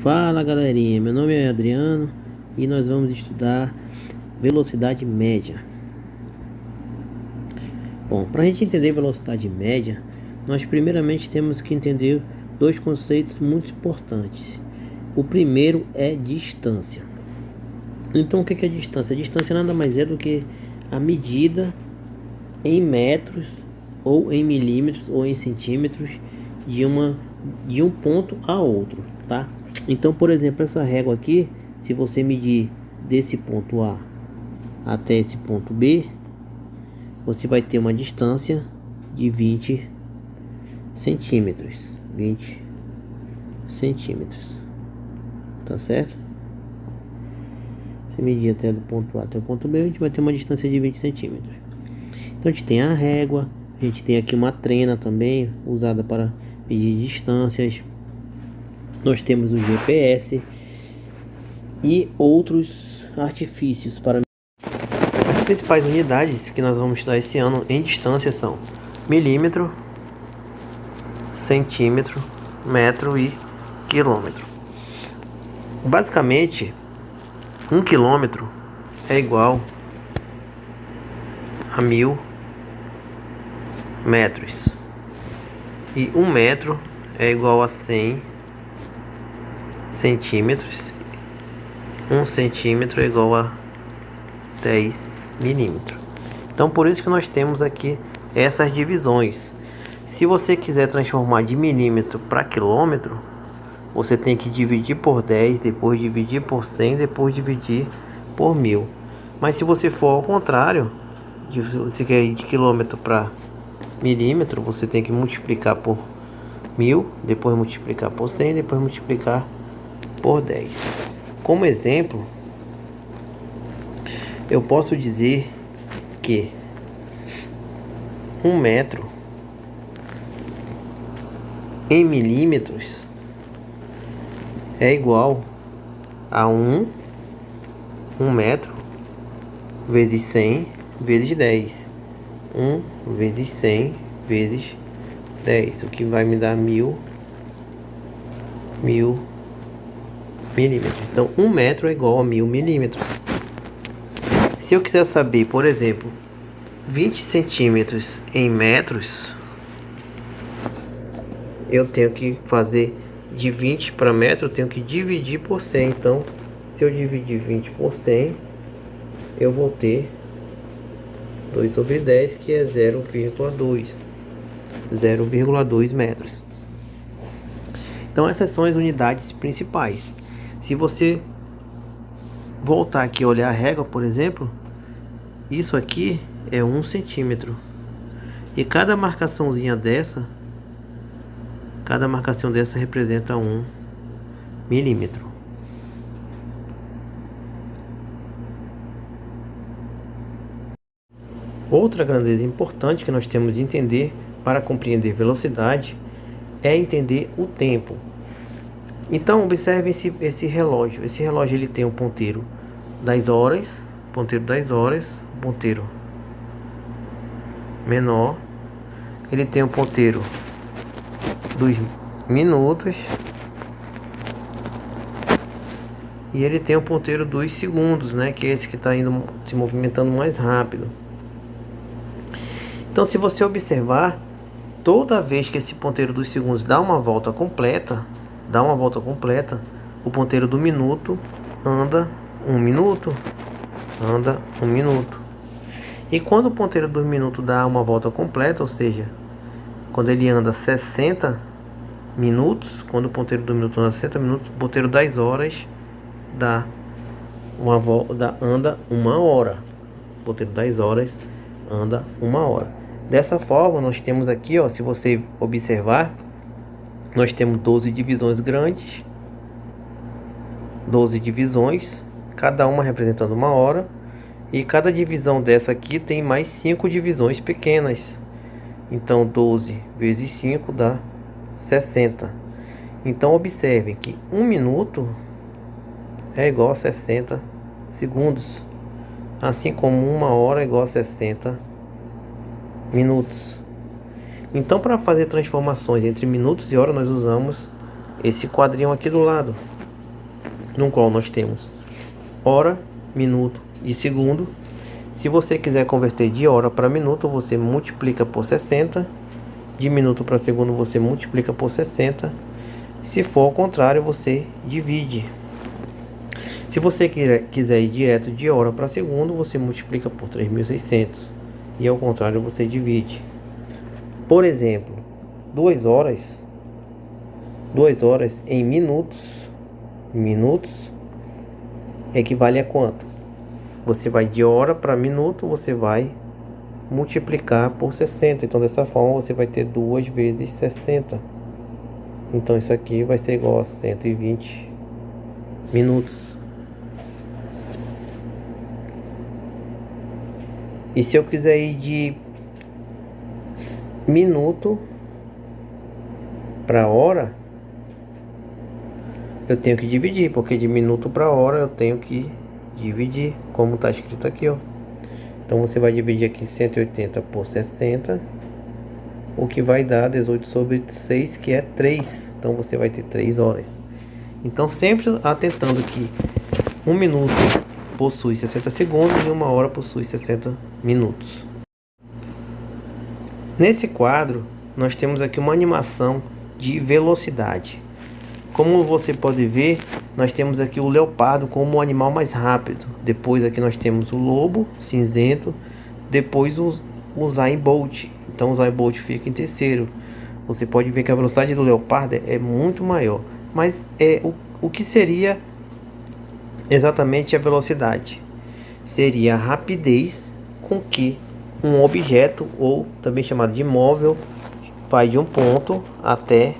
Fala galerinha, meu nome é Adriano e nós vamos estudar velocidade média. Bom, para a gente entender velocidade média, nós primeiramente temos que entender dois conceitos muito importantes. O primeiro é distância. Então o que é distância? A distância nada mais é do que a medida em metros ou em milímetros ou em centímetros de um ponto a outro, tá? Então, por exemplo, essa régua aqui, se você medir desse ponto A até esse ponto B, você vai ter uma distância de 20 centímetros. 20 centímetros, tá certo? Se medir até do ponto A até o ponto B, a gente vai ter uma distância de 20 centímetros. Então a gente tem a régua, a gente tem aqui uma trena também, usada para medir distâncias. Nós temos o GPS e outros artifícios para. As principais unidades que nós vamos estudar esse ano em distância são milímetro, centímetro, metro e quilômetro. Basicamente, 1 quilômetro é igual a 1000 metros e 1 metro é igual a 100 centímetros. 1 centímetro é igual a 10 milímetros. Então por isso que nós temos aqui essas divisões. Se você quiser transformar de milímetro para quilômetro, você tem que dividir por 10, depois dividir por 100, depois dividir por 1000. Mas se você for ao contrário, você quer ir de quilômetro para milímetro, você tem que multiplicar por 1000, depois multiplicar por 100, depois multiplicar por 10. Como exemplo, eu posso dizer que 1 metro em milímetros é igual a 1 metro vezes 100 vezes 10. 1 vezes 100 vezes 10, o que vai me dar 1000 milímetros. Então 1 metro é igual a 1000 milímetros. Se eu quiser saber, por exemplo, 20 centímetros em metros, eu tenho que fazer de 20 para metro, eu tenho que dividir por 100. Então, se eu dividir 20 por 100, eu vou ter 2 sobre 10, que é 0,2 metros. Então essas são as unidades principais. Se você voltar aqui e olhar a régua, por exemplo, isso aqui é 1 centímetro. E cada marcaçãozinha dessa, cada marcação dessa representa 1 milímetro. Outra grandeza importante que nós temos de entender para compreender velocidade é entender o tempo. Então observe esse relógio. Esse relógio ele tem um ponteiro das horas, ponteiro menor. Ele tem um ponteiro dos minutos e ele tem um ponteiro dos segundos, né? Que é esse que está indo se movimentando mais rápido. Então, se você observar, toda vez que esse ponteiro dos segundos dá uma volta completa, o ponteiro do minuto anda 1 minuto, E quando o ponteiro do minuto dá uma volta completa, ou seja, quando ele anda 60 minutos, quando o ponteiro do minuto anda 60 minutos, o ponteiro das horas anda 1 hora. O ponteiro das horas anda 1 hora. Dessa forma, nós temos aqui, ó, se você observar, nós temos 12 divisões grandes, 12 divisões, cada uma representando 1 hora, e cada divisão dessa aqui tem mais 5 divisões pequenas. Então 12 vezes 5 dá 60. Então observem que 1 minuto é igual a 60 segundos, assim como 1 hora é igual a 60 minutos. Então, para fazer transformações entre minutos e horas, nós usamos esse quadrinho aqui do lado. no qual nós temos hora, minuto e segundo. Se você quiser converter de hora para minuto, você multiplica por 60. De minuto para segundo, você multiplica por 60. Se for ao contrário, você divide. Se você quiser ir direto de hora para segundo, você multiplica por 3.600. E ao contrário, você divide. Por exemplo, 2 horas em minutos equivale a quanto? Você vai de hora para minuto, você vai multiplicar por 60. Então dessa forma você vai ter 2 vezes 60. Então isso aqui vai ser igual a 120 minutos. E se eu quiser ir de minuto para hora, eu tenho que dividir, porque de minuto para hora eu tenho que dividir, como está escrito aqui, ó. Então você vai dividir aqui 180 por 60, o que vai dar 18/6, que é 3. Então você vai ter 3 horas. Então sempre atentando que 1 minuto possui 60 segundos e 1 hora possui 60 minutos. Nesse quadro, nós temos aqui uma animação de velocidade. Como você pode ver, nós temos aqui o leopardo como o animal mais rápido. Depois aqui nós temos o lobo cinzento. Depois o Usain Bolt. Então o Usain Bolt fica em terceiro. Você pode ver que a velocidade do leopardo é muito maior. Mas o que seria exatamente a velocidade? Seria a rapidez com que um objeto, ou também chamado de móvel, vai de um ponto até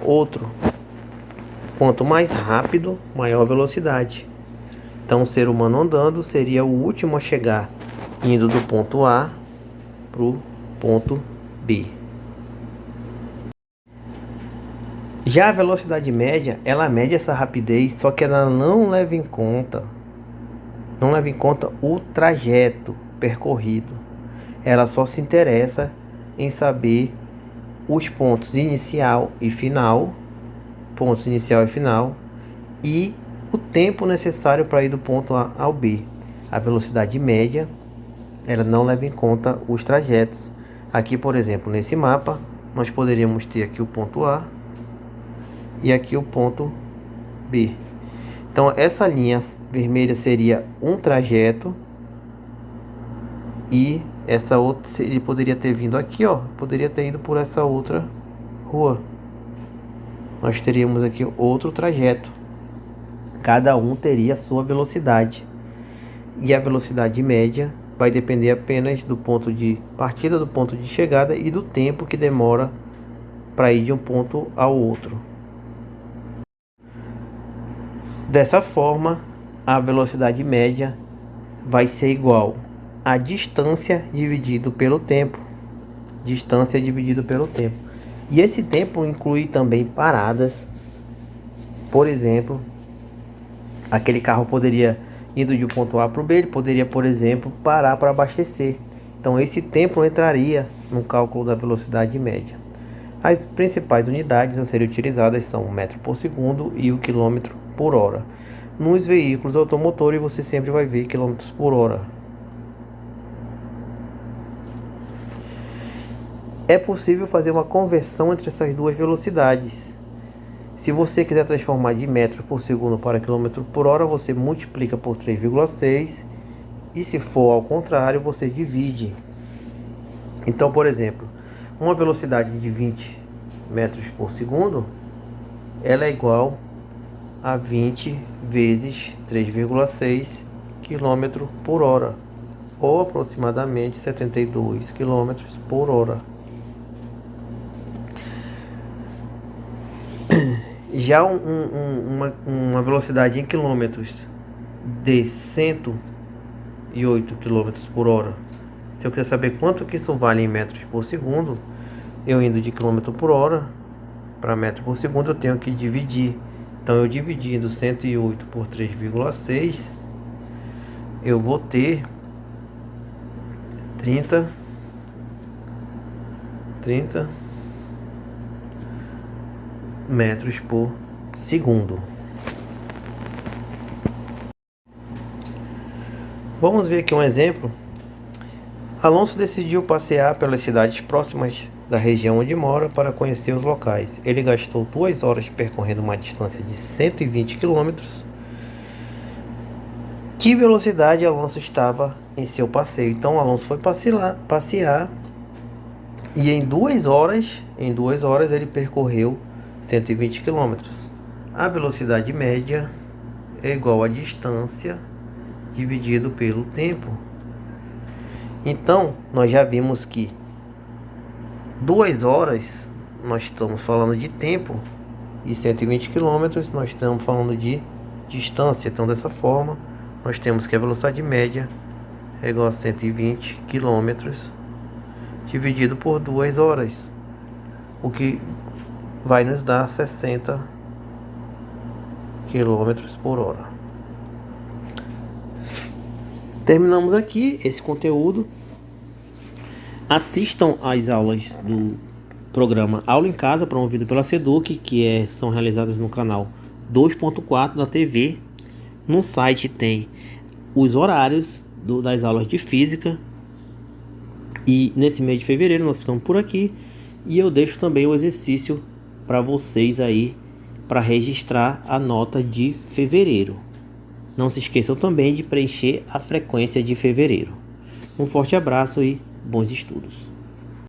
outro. Quanto mais rápido, maior a velocidade. Então o ser humano andando seria o último a chegar, indo do ponto A para o ponto B. Já a velocidade média, ela mede essa rapidez, só que ela não leva em conta o trajeto percorrido. Ela só se interessa em saber os pontos inicial e final, e o tempo necessário para ir do ponto A ao B. A velocidade média, ela não leva em conta os trajetos. Aqui, por exemplo, nesse mapa, nós poderíamos ter aqui o ponto A e aqui o ponto B. Então essa linha vermelha seria um trajeto, e essa outra, ele poderia ter vindo aqui, ó, poderia ter ido por essa outra rua. Nós teríamos aqui outro trajeto. Cada um teria a sua velocidade. E a velocidade média vai depender apenas do ponto de partida, do ponto de chegada e do tempo que demora para ir de um ponto ao outro. Dessa forma, a velocidade média vai ser igual a distância dividido pelo tempo. Distância dividido pelo tempo. E esse tempo inclui também paradas. Por exemplo, aquele carro poderia, indo de um ponto A para o B, ele poderia, por exemplo, parar para abastecer. Então esse tempo entraria no cálculo da velocidade média. As principais unidades a serem utilizadas são o metro por segundo e o quilômetro por hora. Nos veículos automotores você sempre vai ver quilômetros por hora. É possível fazer uma conversão entre essas duas velocidades. Se você quiser transformar de metro por segundo para quilômetro por hora, você multiplica por 3,6. E se for ao contrário, você divide. Então, por exemplo, uma velocidade de 20 metros por segundo, ela é igual a 20 vezes 3,6 km por hora, ou aproximadamente 72 km por hora. Já uma velocidade em quilômetros de 108 km por hora. Se eu quiser saber quanto que isso vale em metros por segundo, eu indo de quilômetro por hora para metro por segundo, eu tenho que dividir. Então eu dividindo 108 por 3,6, eu vou ter 30 metros por segundo. Vamos ver aqui um exemplo. Alonso decidiu passear pelas cidades próximas da região onde mora para conhecer os locais. Ele gastou 2 horas percorrendo uma distância de 120 quilômetros. Que velocidade Alonso estava em seu passeio? Então Alonso foi passear e em 2 horas, ele percorreu 120 quilômetros. A velocidade média é igual à distância dividido pelo tempo. Então, nós já vimos que 2 horas, nós estamos falando de tempo, e 120 quilômetros, nós estamos falando de distância. Então, dessa forma, nós temos que a velocidade média é igual a 120 quilômetros dividido por 2 horas, o que vai nos dar 60 quilômetros por hora. Terminamos aqui esse conteúdo. Assistam às aulas do programa Aula em Casa, promovido pela SEDUC, são realizadas no canal 2.4 da TV. No site tem os horários das aulas de física. E nesse mês de fevereiro nós ficamos por aqui. E eu deixo também o exercício para vocês aí, para registrar a nota de fevereiro. Não se esqueçam também de preencher a frequência de fevereiro. Um forte abraço e bons estudos.